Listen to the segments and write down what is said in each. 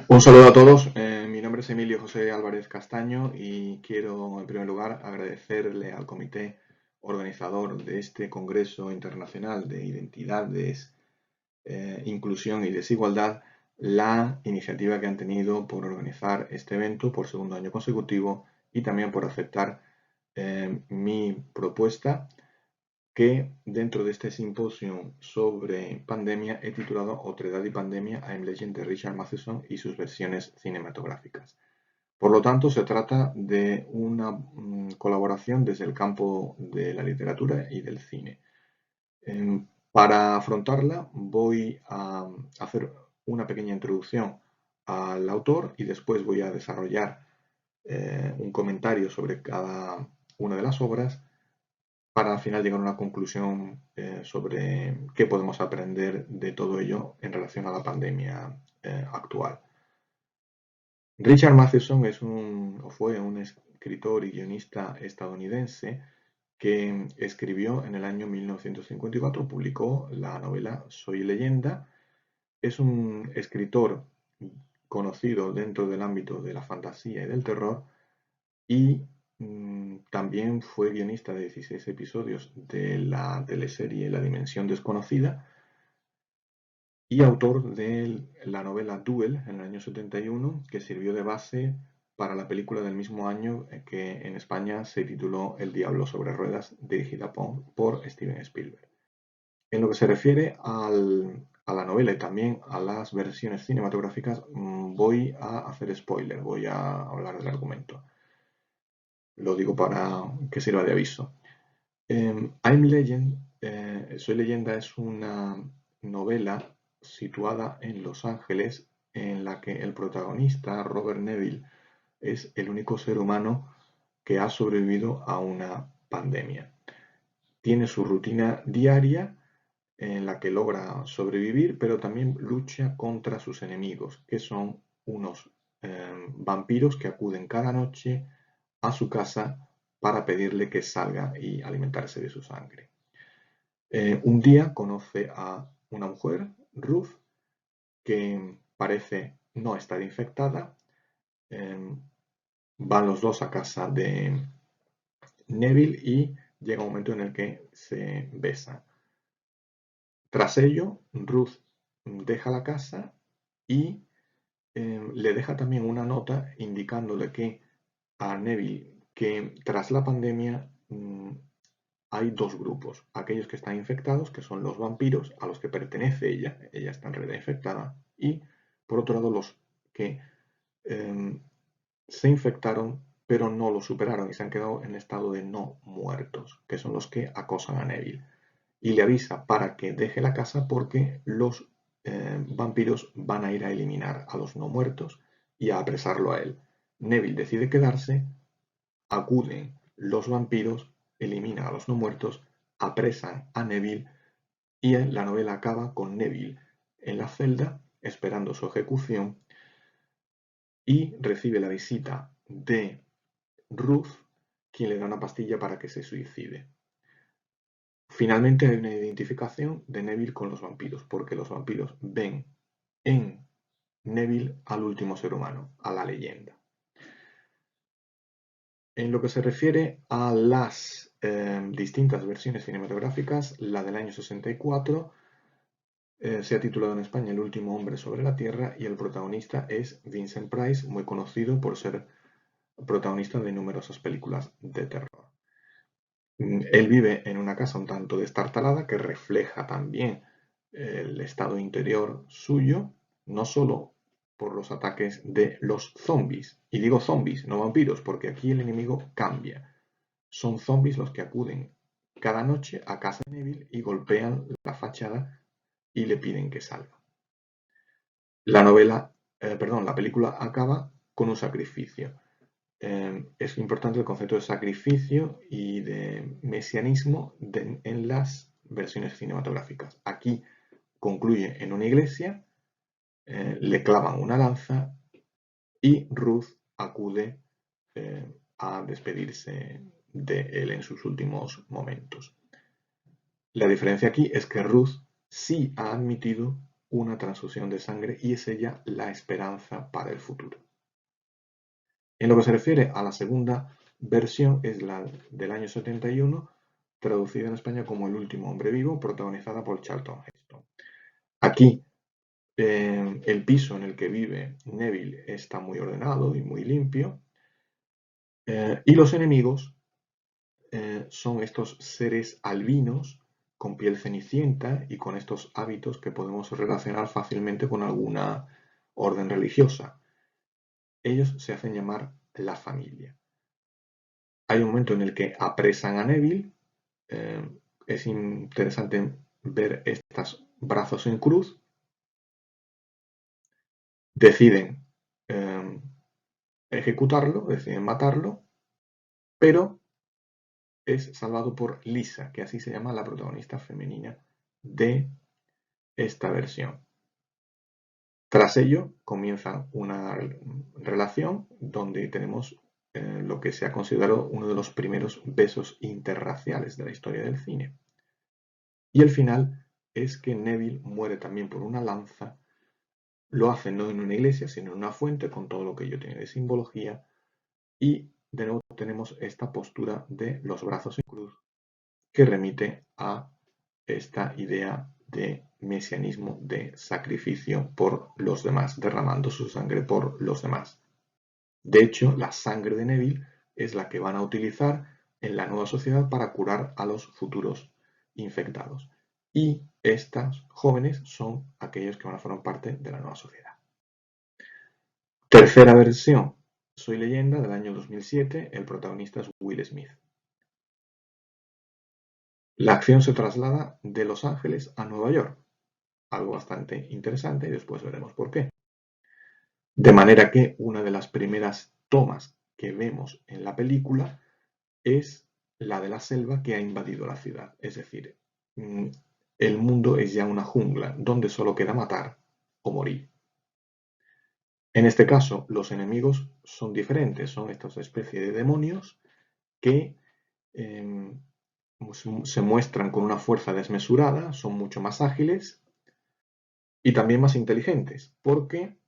Un saludo a todos. Mi nombre es Emilio José Álvarez Castaño y quiero, en primer lugar, agradecerle al comité organizador de este Congreso Internacional de Identidades, Inclusión y Desigualdad la iniciativa que han tenido por organizar este evento por segundo año consecutivo y también por aceptar mi propuesta que dentro de este simposio sobre pandemia he titulado Otredad y Pandemia, I'm Legend de Richard Matheson y sus versiones cinematográficas. Por lo tanto, se trata de una colaboración desde el campo de la literatura y del cine. Para afrontarla voy a hacer una pequeña introducción al autor y después voy a desarrollar un comentario sobre cada una de las obras para al final llegar a una conclusión sobre qué podemos aprender de todo ello en relación a la pandemia actual. Richard Matheson fue un escritor y guionista estadounidense que escribió en el año 1954, publicó la novela Soy Leyenda. Es un escritor conocido dentro del ámbito de la fantasía y del terror y también fue guionista de 16 episodios de la teleserie La Dimensión Desconocida y autor de la novela Duel en el año 71, que sirvió de base para la película del mismo año que en España se tituló El Diablo sobre Ruedas, dirigida por Steven Spielberg. En lo que se refiere a la novela y también a las versiones cinematográficas, voy a hacer spoiler, voy a hablar del argumento. Lo digo para que sirva de aviso. I'm Legend, Soy Leyenda es una novela situada en Los Ángeles en la que el protagonista, Robert Neville, es el único ser humano que ha sobrevivido a una pandemia. Tiene su rutina diaria en la que logra sobrevivir, pero también lucha contra sus enemigos, que son unos vampiros que acuden cada noche a su casa para pedirle que salga y alimentarse de su sangre. Un día conoce a una mujer, Ruth, que parece no estar infectada. Van los dos a casa de Neville y llega un momento en el que se besan. Tras ello, Ruth deja la casa y le deja también una nota indicándole que a Neville que tras la pandemia hay dos grupos, aquellos que están infectados, que son los vampiros a los que pertenece ella está en realidad infectada, y por otro lado los que se infectaron pero no lo superaron y se han quedado en estado de no muertos, que son los que acosan a Neville. Y le avisa para que deje la casa porque los vampiros van a ir a eliminar a los no muertos y a apresarlo a él. Neville decide quedarse, acuden los vampiros, eliminan a los no muertos, apresan a Neville y la novela acaba con Neville en la celda esperando su ejecución y recibe la visita de Ruth, quien le da una pastilla para que se suicide. Finalmente hay una identificación de Neville con los vampiros, porque los vampiros ven en Neville al último ser humano, a la leyenda. En lo que se refiere a las distintas versiones cinematográficas, la del año 64 se ha titulado en España El último hombre sobre la Tierra y el protagonista es Vincent Price, muy conocido por ser protagonista de numerosas películas de terror. Él vive en una casa un tanto destartalada que refleja también el estado interior suyo, no solo por los ataques de los zombies. Y digo zombies, no vampiros, porque aquí el enemigo cambia. Son zombies los que acuden cada noche a casa de Neville y golpean la fachada y le piden que salga. La película acaba con un sacrificio. Es importante el concepto de sacrificio y de mesianismo en las versiones cinematográficas. Aquí concluye en una iglesia, le clavan una lanza y Ruth acude a despedirse de él en sus últimos momentos. La diferencia aquí es que Ruth sí ha admitido una transfusión de sangre y es ella la esperanza para el futuro. En lo que se refiere a la segunda versión, es la del año 71, traducida en España como El último hombre vivo, protagonizada por Charlton Heston. Aquí el piso en el que vive Neville está muy ordenado y muy limpio, y los enemigos son estos seres albinos con piel cenicienta y con estos hábitos que podemos relacionar fácilmente con alguna orden religiosa. Ellos se hacen llamar la familia. Hay un momento en el que apresan a Neville. Es interesante ver estos brazos en cruz. Deciden ejecutarlo, deciden matarlo, pero es salvado por Lisa, que así se llama la protagonista femenina de esta versión. Tras ello comienza una relación donde tenemos lo que se ha considerado uno de los primeros besos interraciales de la historia del cine. Y el final es que Neville muere también por una lanza. Lo hace no en una iglesia, sino en una fuente, con todo lo que ello tiene de simbología. Y de nuevo tenemos esta postura de los brazos en cruz, que remite a esta idea de mesianismo, de sacrificio por los demás, derramando su sangre por los demás. De hecho, la sangre de Neville es la que van a utilizar en la nueva sociedad para curar a los futuros infectados. Y estas jóvenes son aquellos que van a formar parte de la nueva sociedad. Tercera versión, Soy Leyenda, del año 2007, el protagonista es Will Smith. La acción se traslada de Los Ángeles a Nueva York, algo bastante interesante y después veremos por qué. De manera que una de las primeras tomas que vemos en la película es la de la selva que ha invadido la ciudad. Es decir, el mundo es ya una jungla donde solo queda matar o morir. En este caso, los enemigos son diferentes, son estas especies de demonios que se muestran con una fuerza desmesurada, son mucho más ágiles y también más inteligentes, porque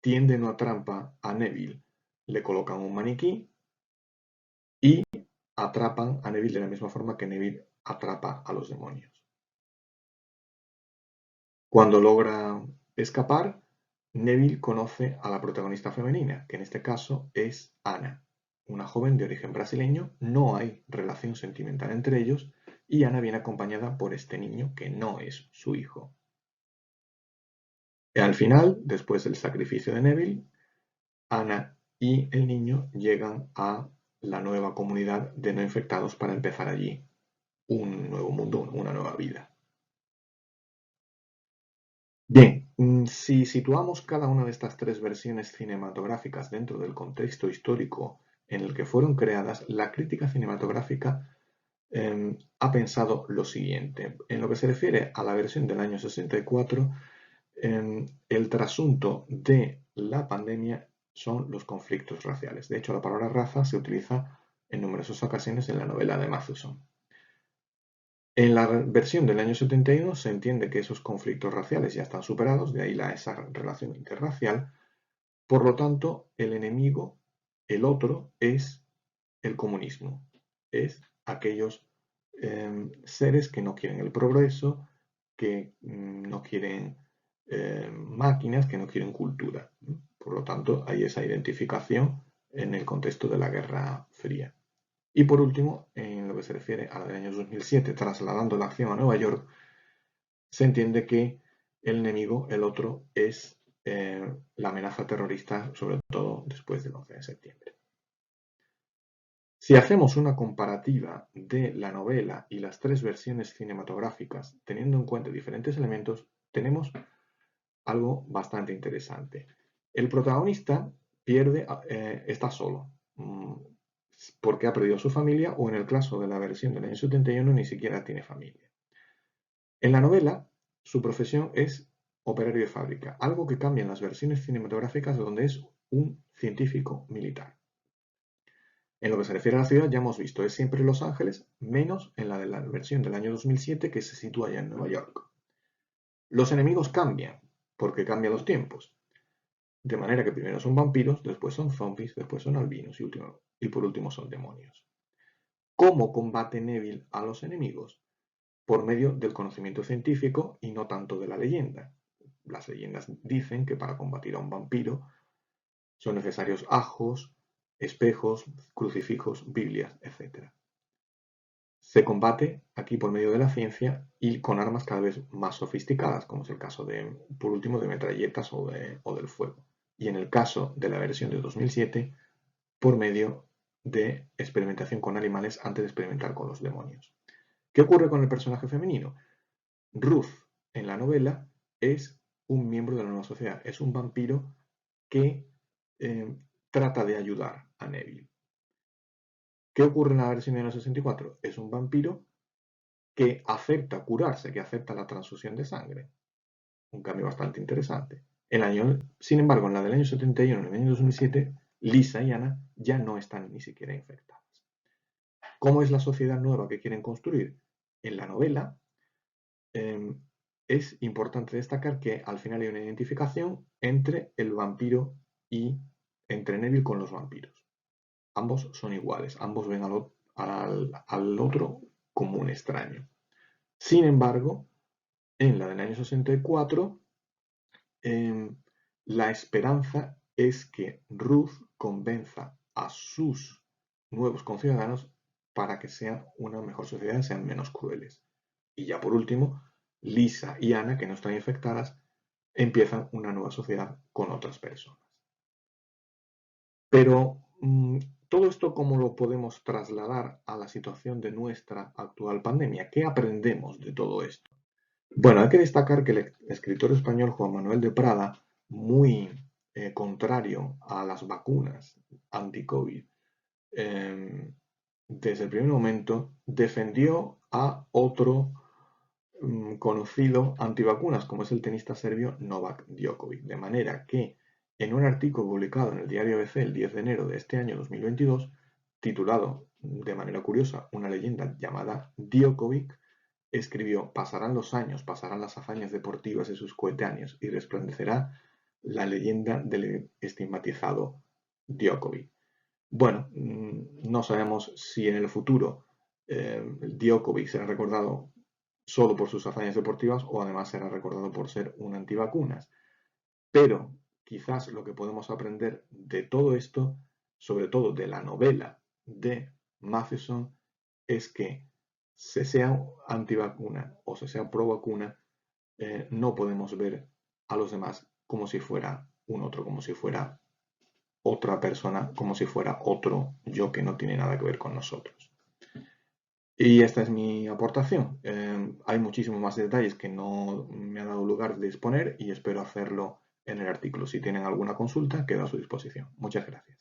tienden una trampa a Neville, le colocan un maniquí y atrapan a Neville de la misma forma que Neville atrapa a los demonios. Cuando logra escapar, Neville conoce a la protagonista femenina, que en este caso es Ana, una joven de origen brasileño. No hay relación sentimental entre ellos y Ana viene acompañada por este niño que no es su hijo. Al final, después del sacrificio de Neville, Ana y el niño llegan a la nueva comunidad de no infectados para empezar allí un nuevo mundo, una nueva vida. Bien, si situamos cada una de estas tres versiones cinematográficas dentro del contexto histórico en el que fueron creadas, la crítica cinematográfica ha pensado lo siguiente. En lo que se refiere a la versión del año 64, el trasunto de la pandemia son los conflictos raciales. De hecho, la palabra raza se utiliza en numerosas ocasiones en la novela de Matthewson. En la versión del año 71 se entiende que esos conflictos raciales ya están superados, de ahí esa relación interracial. Por lo tanto, el enemigo, el otro, es el comunismo. Es aquellos seres que no quieren el progreso, que no quieren máquinas, que no quieren cultura. Por lo tanto, hay esa identificación en el contexto de la Guerra Fría. Y por último, en lo que se refiere a la del año 2007, trasladando la acción a Nueva York, se entiende que el enemigo, el otro, es la amenaza terrorista, sobre todo después del 11 de septiembre. Si hacemos una comparativa de la novela y las tres versiones cinematográficas, teniendo en cuenta diferentes elementos, tenemos algo bastante interesante. El protagonista está solo, porque ha perdido su familia, o en el caso de la versión del año 71 ni siquiera tiene familia. En la novela, su profesión es operario de fábrica, algo que cambia en las versiones cinematográficas donde es un científico militar. En lo que se refiere a la ciudad, ya hemos visto, es siempre Los Ángeles, menos en la de la versión del año 2007 que se sitúa ya en Nueva York. Los enemigos cambian, porque cambian los tiempos. De manera que primero son vampiros, después son zombies, después son albinos y por último son demonios. ¿Cómo combate Neville a los enemigos? Por medio del conocimiento científico y no tanto de la leyenda. Las leyendas dicen que para combatir a un vampiro son necesarios ajos, espejos, crucifijos, Biblias, etc. Se combate aquí por medio de la ciencia y con armas cada vez más sofisticadas, como es el caso por último, de metralletas o del fuego. Y en el caso de la versión de 2007, por medio de experimentación con animales antes de experimentar con los demonios. ¿Qué ocurre con el personaje femenino? Ruth, en la novela, es un miembro de la nueva sociedad, es un vampiro que trata de ayudar a Neville. ¿Qué ocurre en la versión de los 64? Es un vampiro que acepta curarse, que acepta la transfusión de sangre. Un cambio bastante interesante. Sin embargo, en la del año 71 y en el año 2007, Lisa y Anna ya no están ni siquiera infectadas. ¿Cómo es la sociedad nueva que quieren construir? En la novela es importante destacar que al final hay una identificación entre el vampiro y entre Neville con los vampiros. Ambos son iguales, ambos ven al otro como un extraño. Sin embargo, en la del año 64, la esperanza es que Ruth convenza a sus nuevos conciudadanos para que sean una mejor sociedad, sean menos crueles. Y ya por último, Lisa y Anna, que no están infectadas, empiezan una nueva sociedad con otras personas. Pero todo esto, ¿cómo lo podemos trasladar a la situación de nuestra actual pandemia? ¿Qué aprendemos de todo esto? Bueno, hay que destacar que el escritor español Juan Manuel de Prada, muy contrario a las vacunas anti-COVID, desde el primer momento defendió a otro conocido antivacunas, como es el tenista serbio Novak Djokovic. De manera que en un artículo publicado en el diario ABC el 10 de enero de este año 2022, titulado de manera curiosa Una leyenda llamada Djokovic, escribió: pasarán los años, pasarán las hazañas deportivas de sus coetáneos y resplandecerá la leyenda del estigmatizado Djokovic. Bueno, no sabemos si en el futuro Djokovic será recordado solo por sus hazañas deportivas o además será recordado por ser un antivacunas. Pero quizás lo que podemos aprender de todo esto, sobre todo de la novela de Matheson, es que se sea antivacuna o se sea pro vacuna, no podemos ver a los demás como si fuera un otro, como si fuera otra persona, como si fuera otro yo que no tiene nada que ver con nosotros. Y esta es mi aportación. Hay muchísimos más detalles que no me ha dado lugar de exponer y espero hacerlo en el artículo. Si tienen alguna consulta, quedo a su disposición. Muchas gracias.